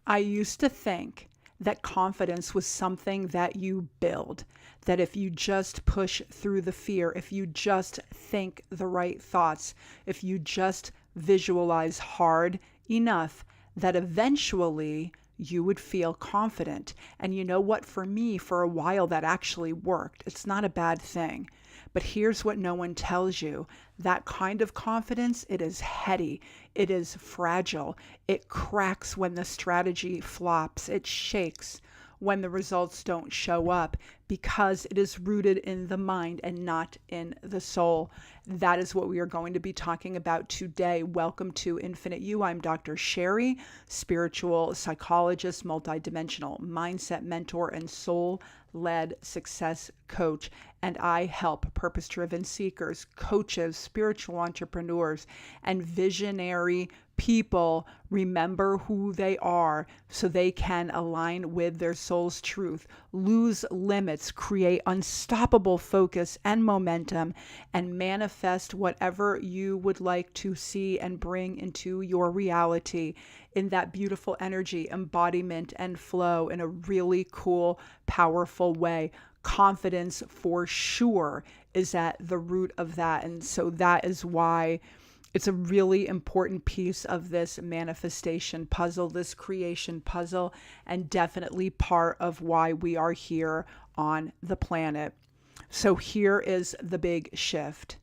I used to think that confidence was something that you build, that if you just push through the fear, if you just think the right thoughts, if you just visualize hard enough, that eventually you would feel confident. And you know what? For me, for a while, that actually worked. It's not a bad thing. But here's what no one tells you. That kind of confidence, it is heady, it is fragile, it cracks when the strategy flops, it shakes when the results don't show up because it is rooted in the mind and not in the soul. That is what we are going to be talking about today. Welcome to Infinite You. I'm Dr. Sheri, spiritual psychologist, multidimensional mindset mentor, and soul-led success coach. And I help purpose-driven seekers, coaches, spiritual entrepreneurs, and visionary people remember who they are so they can align with their soul's truth, lose limits, create unstoppable focus and momentum, and manifest whatever you would like to see and bring into your reality in that beautiful energy, embodiment, and flow in a really cool, powerful way. Confidence for sure is at the root of that. And so that is why it's a really important piece of this manifestation puzzle, this creation puzzle, and definitely part of why we are here on the planet. So here is the big shift.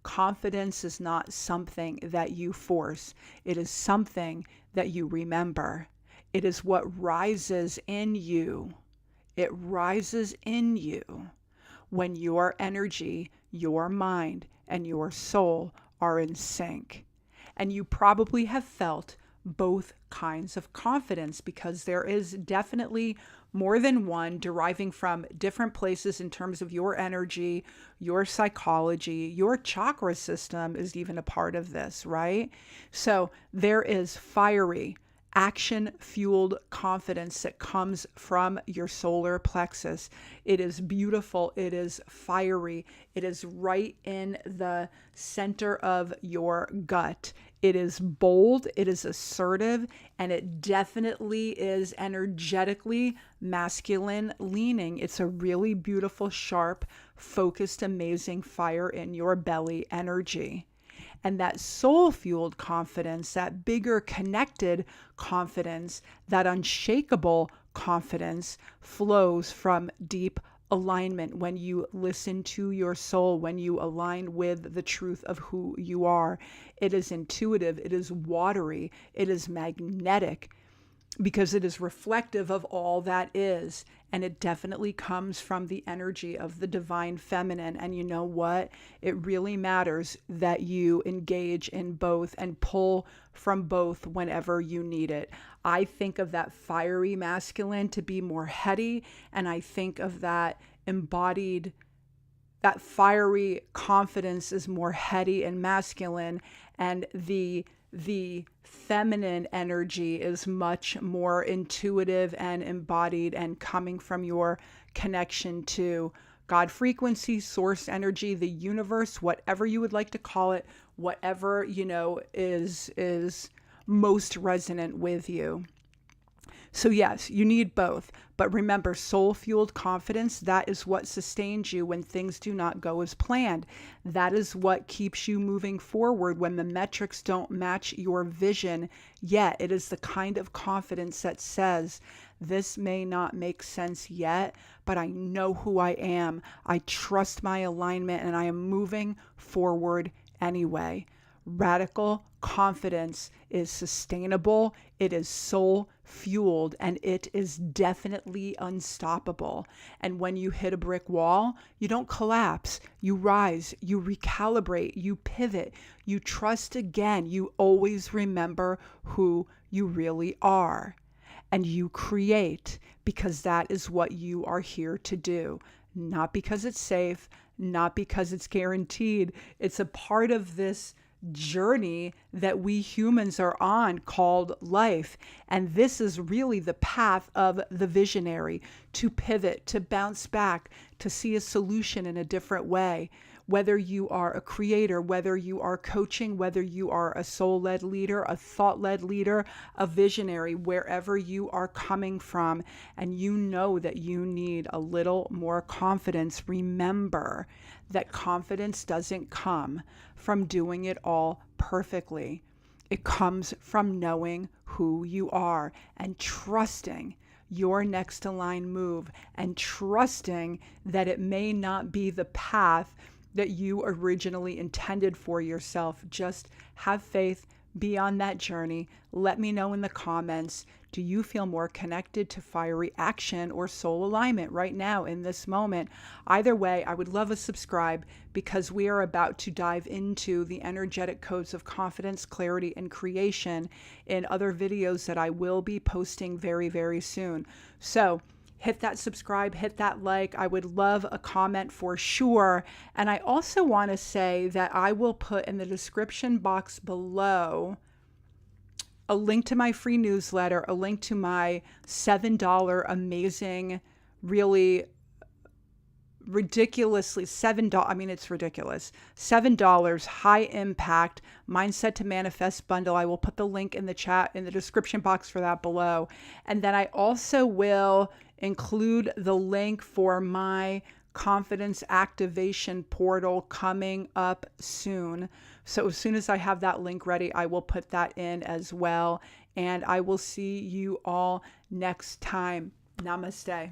Confidence is not something that you force. It is something that you remember. It is what rises in you. It rises in you when your energy, your mind, and your soul are in sync. And you probably have felt both kinds of confidence because there is definitely more than one deriving from different places in terms of your energy, your psychology, your chakra system is even a part of this, right? So there is fiery, action-fueled confidence that comes from your solar plexus. It is beautiful. It is fiery. It is right in the center of your gut. It is bold. It is assertive. And it definitely is energetically masculine leaning. It's a really beautiful, sharp, focused, amazing fire in your belly energy. And that soul-fueled confidence, that bigger connected confidence, that unshakable confidence flows from deep alignment when you listen to your soul, when you align with the truth of who you are. It is intuitive, it is watery, it is magnetic, because it is reflective of all that is. And it definitely comes from the energy of the divine feminine. And you know what? It really matters that you engage in both and pull from both whenever you need it. I think of that fiery masculine to be more heady, and I think of that embodied, that fiery confidence is more heady and masculine, and the feminine energy is much more intuitive and embodied and coming from your connection to God frequency, source energy, the universe, whatever you would like to call it, whatever, is most resonant with you. So yes, you need both. But remember, soul-fueled confidence, that is what sustains you when things do not go as planned. That is what keeps you moving forward when the metrics don't match your vision yet. It is the kind of confidence that says, this may not make sense yet, but I know who I am. I trust my alignment and I am moving forward anyway. Radical confidence is sustainable, it is soul fueled, and it is definitely unstoppable. And when you hit a brick wall, you don't collapse, you rise, you recalibrate, you pivot, you trust again, you always remember who you really are. And you create because that is what you are here to do. Not because it's safe, not because it's guaranteed. It's a part of this journey that we humans are on called life. And this is really the path of the visionary, to pivot, to bounce back, to see a solution in a different way. whether you are a creator, whether you are coaching, whether you are a soul-led leader, a thought-led leader, a visionary, wherever you are coming from, and you know that you need a little more confidence, remember that confidence doesn't come from doing it all perfectly. It comes from knowing who you are and trusting your next aligned move and trusting that it may not be the path that you originally intended for yourself. Just have faith, be on that journey. Let me know in the comments, do you feel more connected to fiery action or soul alignment right now in this moment? Either way, I would love a subscribe, because we are about to dive into the energetic codes of confidence, clarity, and creation in other videos that I will be posting very, very soon. So hit that subscribe, hit that like. I would love a comment for sure. And I also want to say that I will put in the description box below a link to my free newsletter, a link to my $7 amazing, really ridiculously $7. I mean, it's ridiculous. $7 high impact mindset to manifest bundle. I will put the link in the chat, in the description box for that below. And then I also will include the link for my confidence activation portal coming up soon. So as soon as I have that link ready, I will put that in as well. And I will see you all next time. Namaste.